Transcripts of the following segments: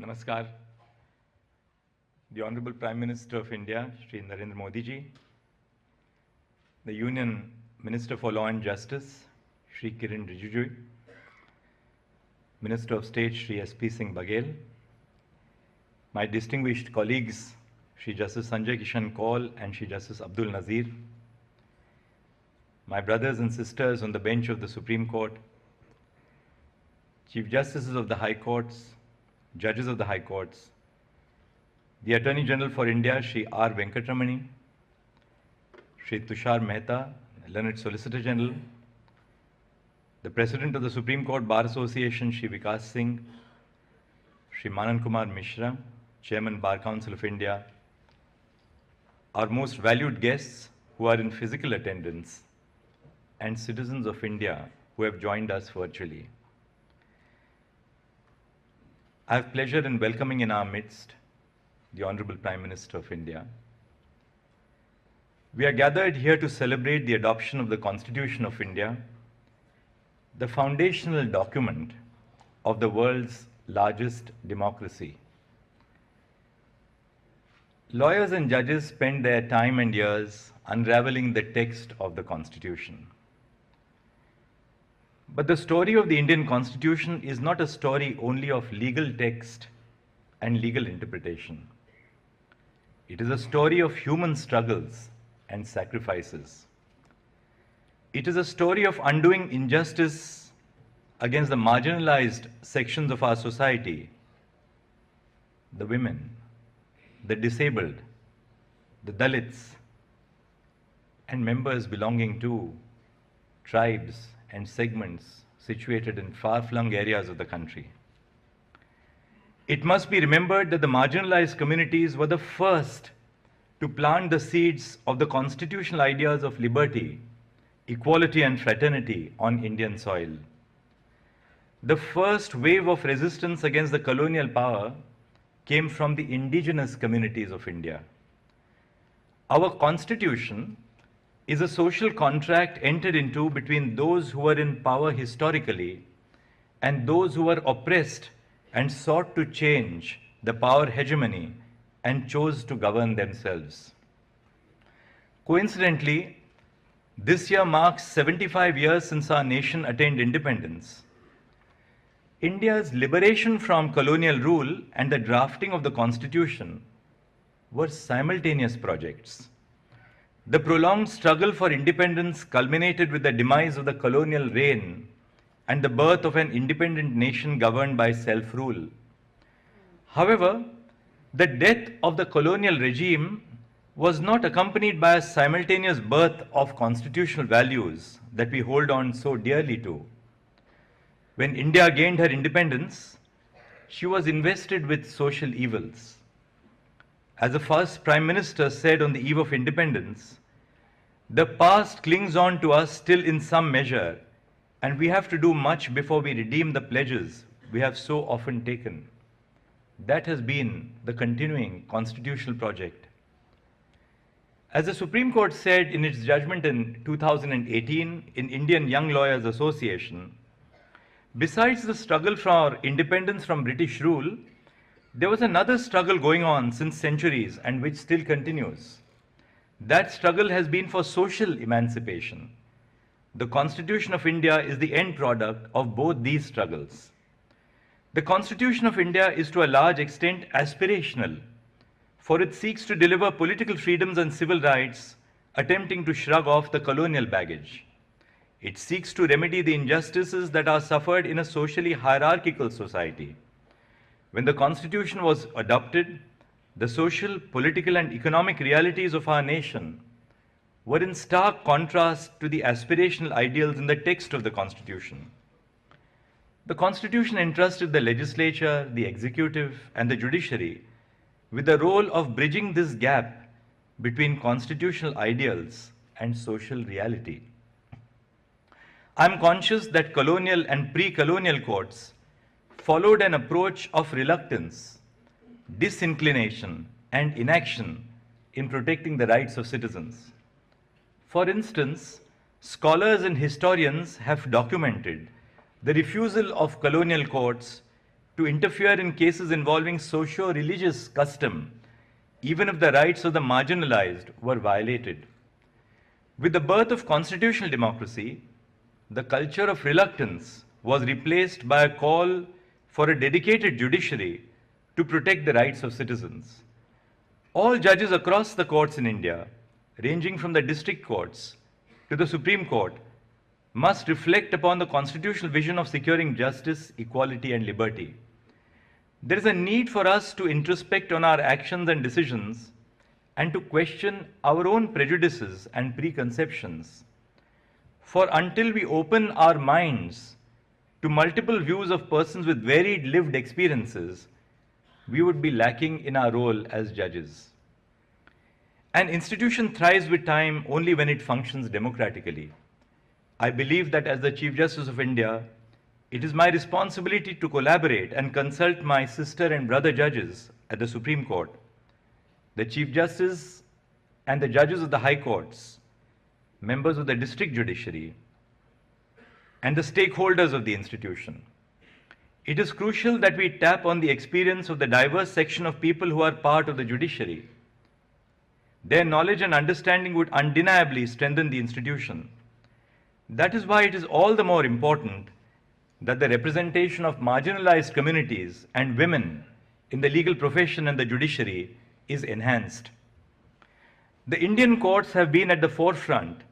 Namaskar. The Honorable Prime Minister of India, Shri Narendra Modi ji, the Union Minister for Law and Justice, Shri Kiran Rijiju, Minister of State, Shri S.P. Singh Baghel, my distinguished colleagues, Shri Justice Sanjay Kishan Kaul and Shri Justice Abdul Nazir, my brothers and sisters on the bench of the Supreme Court, Chief Justices of the High Courts, Judges of the High Courts, the Attorney General for India, Shri R. Venkatramani, Shri Tushar Mehta, Learned Solicitor General, the President of the Supreme Court Bar Association, Shri Vikas Singh, Shri Manan Kumar Mishra, Chairman Bar Council of India, our most valued guests who are in physical attendance, and citizens of India who have joined us virtually. I have pleasure in welcoming in our midst the Honorable Prime Minister of India. We are gathered here to celebrate the adoption of the Constitution of India, the foundational document of the world's largest democracy. Lawyers and judges spend their time and years unraveling the text of the Constitution. But the story of the Indian Constitution is not a story only of legal text and legal interpretation. It is a story of human struggles and sacrifices. It is a story of undoing injustice against the marginalized sections of our society, the women, the disabled, the Dalits, and members belonging to tribes and segments situated in far-flung areas of the country. It must be remembered that the marginalized communities were the first to plant the seeds of the constitutional ideas of liberty, equality, and fraternity on Indian soil. The first wave of resistance against the colonial power came from the indigenous communities of India. Our Constitution is a social contract entered into between those who were in power historically and those who were oppressed and sought to change the power hegemony and chose to govern themselves. Coincidentally, this year marks 75 years since our nation attained independence. India's liberation from colonial rule and the drafting of the Constitution were simultaneous projects. The prolonged struggle for independence culminated with the demise of the colonial reign and the birth of an independent nation governed by self-rule. However, the death of the colonial regime was not accompanied by a simultaneous birth of constitutional values that we hold on so dearly to. When India gained her independence, she was invested with social evils. As the first Prime Minister said on the eve of independence, the past clings on to us still in some measure, and we have to do much before we redeem the pledges we have so often taken. That has been the continuing constitutional project. As the Supreme Court said in its judgment in 2018 in Indian Young Lawyers Association, besides the struggle for independence from British rule, there was another struggle going on since centuries and which still continues. That struggle has been for social emancipation. The Constitution of India is the end product of both these struggles. The Constitution of India is to a large extent aspirational, for it seeks to deliver political freedoms and civil rights, attempting to shrug off the colonial baggage. It seeks to remedy the injustices that are suffered in a socially hierarchical society. When the Constitution was adopted, the social, political, and economic realities of our nation were in stark contrast to the aspirational ideals in the text of the Constitution. The Constitution entrusted the legislature, the executive, and the judiciary with the role of bridging this gap between constitutional ideals and social reality. I'm conscious that colonial and pre-colonial courts followed an approach of reluctance, disinclination, and inaction in protecting the rights of citizens. For instance, scholars and historians have documented the refusal of colonial courts to interfere in cases involving socio-religious custom, even if the rights of the marginalized were violated. With the birth of constitutional democracy, the culture of reluctance was replaced by a call for a dedicated judiciary to protect the rights of citizens. All judges across the courts in India, ranging from the district courts to the Supreme Court, must reflect upon the constitutional vision of securing justice, equality, and liberty. There is a need for us to introspect on our actions and decisions and to question our own prejudices and preconceptions. For until we open our minds to multiple views of persons with varied lived experiences, we would be lacking in our role as judges. An institution thrives with time only when it functions democratically. I believe that as the Chief Justice of India, it is my responsibility to collaborate and consult my sister and brother judges at the Supreme Court, the Chief Justice and the judges of the High Courts, members of the District Judiciary, and the stakeholders of the institution. It is crucial that we tap on the experience of the diverse section of people who are part of the judiciary. Their knowledge and understanding would undeniably strengthen the institution. That is why it is all the more important that the representation of marginalized communities and women in the legal profession and the judiciary is enhanced. The Indian courts have been at the forefront,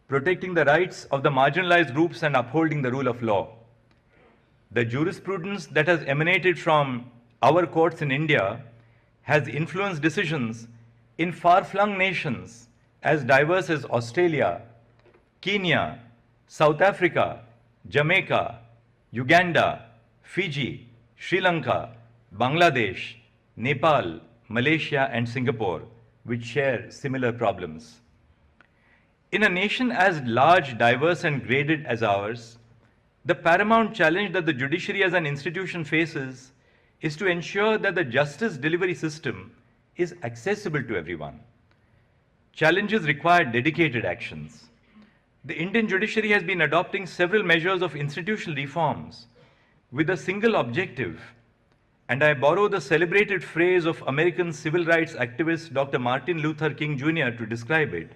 protecting the rights of the marginalized groups and upholding the rule of law. The jurisprudence that has emanated from our courts in India has influenced decisions in far-flung nations as diverse as Australia, Kenya, South Africa, Jamaica, Uganda, Fiji, Sri Lanka, Bangladesh, Nepal, Malaysia, and Singapore, which share similar problems. In a nation as large, diverse, and graded as ours, the paramount challenge that the judiciary as an institution faces is to ensure that the justice delivery system is accessible to everyone. Challenges require dedicated actions. The Indian judiciary has been adopting several measures of institutional reforms with a single objective, and I borrow the celebrated phrase of American civil rights activist Dr. Martin Luther King Jr. to describe it: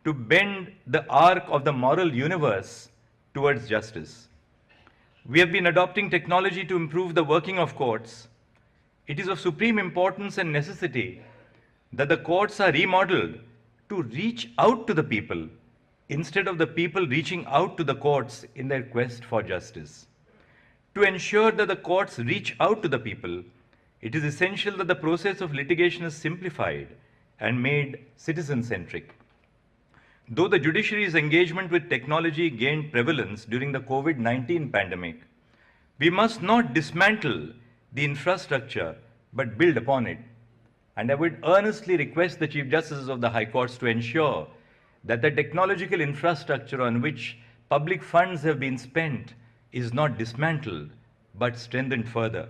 to bend the arc of the moral universe towards justice. We have been adopting technology to improve the working of courts. It is of supreme importance and necessity that the courts are remodeled to reach out to the people instead of the people reaching out to the courts in their quest for justice. To ensure that the courts reach out to the people, it is essential that the process of litigation is simplified and made citizen-centric. Though the judiciary's engagement with technology gained prevalence during the COVID-19 pandemic, we must not dismantle the infrastructure but build upon it. And I would earnestly request the Chief Justices of the High Courts to ensure that the technological infrastructure on which public funds have been spent is not dismantled but strengthened further.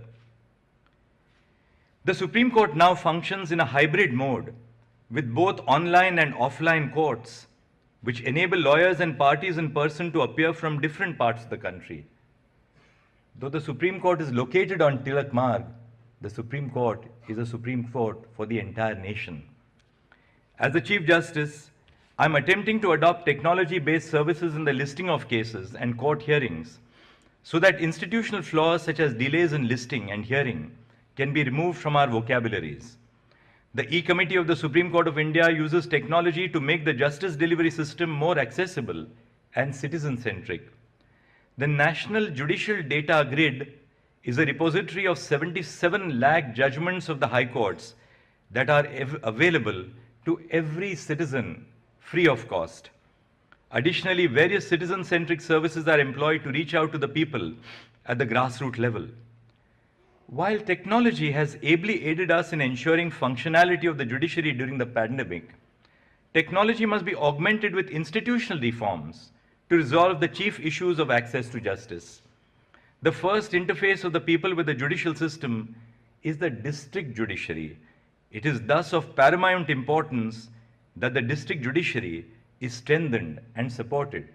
The Supreme Court now functions in a hybrid mode with both online and offline courts, which enable lawyers and parties in person to appear from different parts of the country. Though the Supreme Court is located on Tilak Marg, the Supreme Court is a Supreme Court for the entire nation. As the Chief Justice, I'm attempting to adopt technology-based services in the listing of cases and court hearings so that institutional flaws such as delays in listing and hearing can be removed from our vocabularies. The E-Committee of the Supreme Court of India uses technology to make the justice delivery system more accessible and citizen-centric. The National Judicial Data Grid is a repository of 77 lakh judgments of the High Courts that are available to every citizen free of cost. Additionally, various citizen-centric services are employed to reach out to the people at the grassroots level. While technology has ably aided us in ensuring functionality of the judiciary during the pandemic, technology must be augmented with institutional reforms to resolve the chief issues of access to justice. The first interface of the people with the judicial system is the district judiciary. It is thus of paramount importance that the district judiciary is strengthened and supported.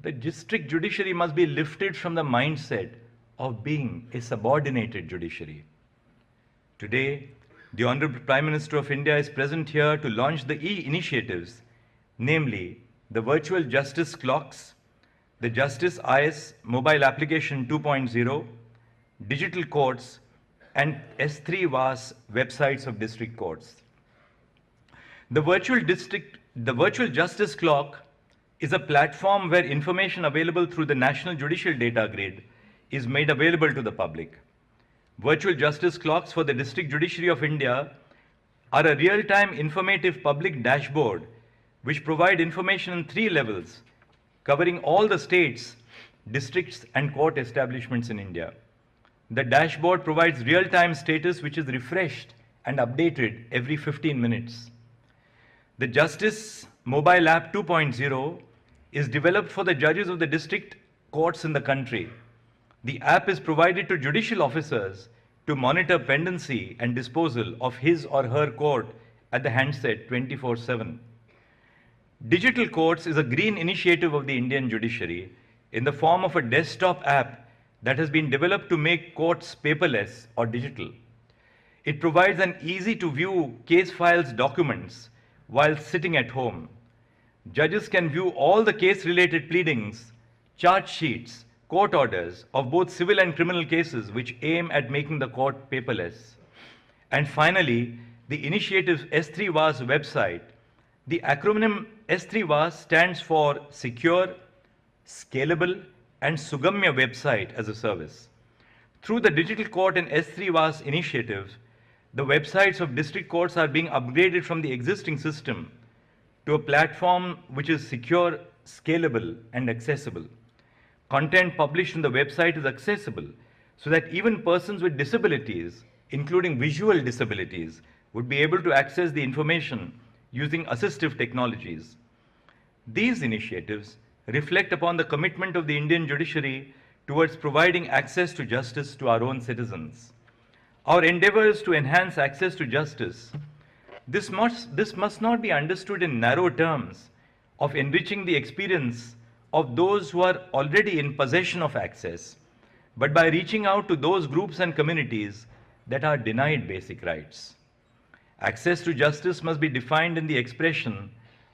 The district judiciary must be lifted from the mindset of being a subordinated judiciary. Today, the Honorable Prime Minister of India is present here to launch the e-initiatives, namely the virtual justice clocks, the Justice IS mobile application 2.0, digital courts, and S3 VAS websites of district courts. The virtual justice clock is a platform where information available through the National Judicial Data Grid is made available to the public. Virtual justice clocks for the District Judiciary of India are a real-time informative public dashboard which provide information in 3 levels, covering all the states, districts, and court establishments in India. The dashboard provides real-time status which is refreshed and updated every 15 minutes. The Justice Mobile App 2.0 is developed for the judges of the district courts in the country. The app is provided to judicial officers to monitor pendency and disposal of his or her court at the handset 24/7. Digital Courts is a green initiative of the Indian judiciary in the form of a desktop app that has been developed to make courts paperless or digital. It provides an easy-to-view case files documents while sitting at home. Judges can view all the case-related pleadings, charge sheets, court orders of both civil and criminal cases which aim at making the court paperless. And finally, the initiative's S3 VAS website. The acronym S3 VAS stands for Secure, Scalable, and Sugamya Website as a Service. Through the Digital Court and S3 VAS initiatives, the websites of district courts are being upgraded from the existing system to a platform which is secure, scalable, and accessible. Content published on the website is accessible so that even persons with disabilities, including visual disabilities, would be able to access the information using assistive technologies. These initiatives reflect upon the commitment of the Indian judiciary towards providing access to justice to our own citizens. Our endeavor is to enhance access to justice. This must not be understood in narrow terms of enriching the experience of those who are already in possession of access, but by reaching out to those groups and communities that are denied basic rights. Access to justice must be defined in the expression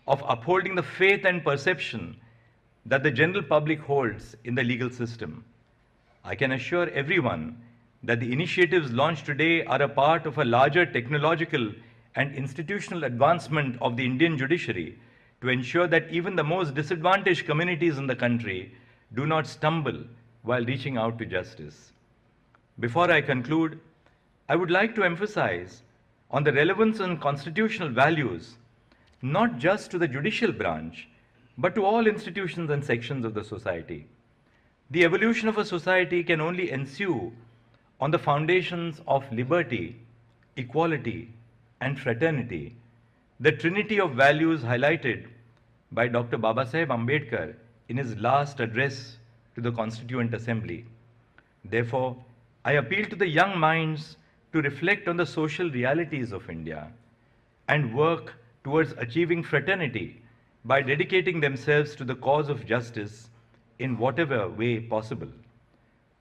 of upholding the faith and perception that the general public holds in the legal system. I can assure everyone that the initiatives launched today are a part of a larger technological and institutional advancement of the Indian judiciary to ensure that even the most disadvantaged communities in the country do not stumble while reaching out to justice. Before I conclude, I would like to emphasize on the relevance and constitutional values, not just to the judicial branch, but to all institutions and sections of the society. The evolution of a society can only ensue on the foundations of liberty, equality, and fraternity, the trinity of values highlighted by Dr. Babasaheb Ambedkar in his last address to the Constituent Assembly. Therefore, I appeal to the young minds to reflect on the social realities of India and work towards achieving fraternity by dedicating themselves to the cause of justice in whatever way possible.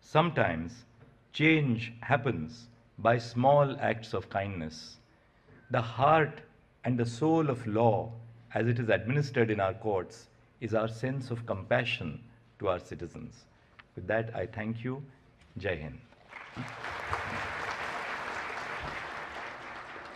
Sometimes, change happens by small acts of kindness. The heart and the soul of law, as it is administered in our courts, is our sense of compassion to our citizens. With that, I thank you. Jai Hind.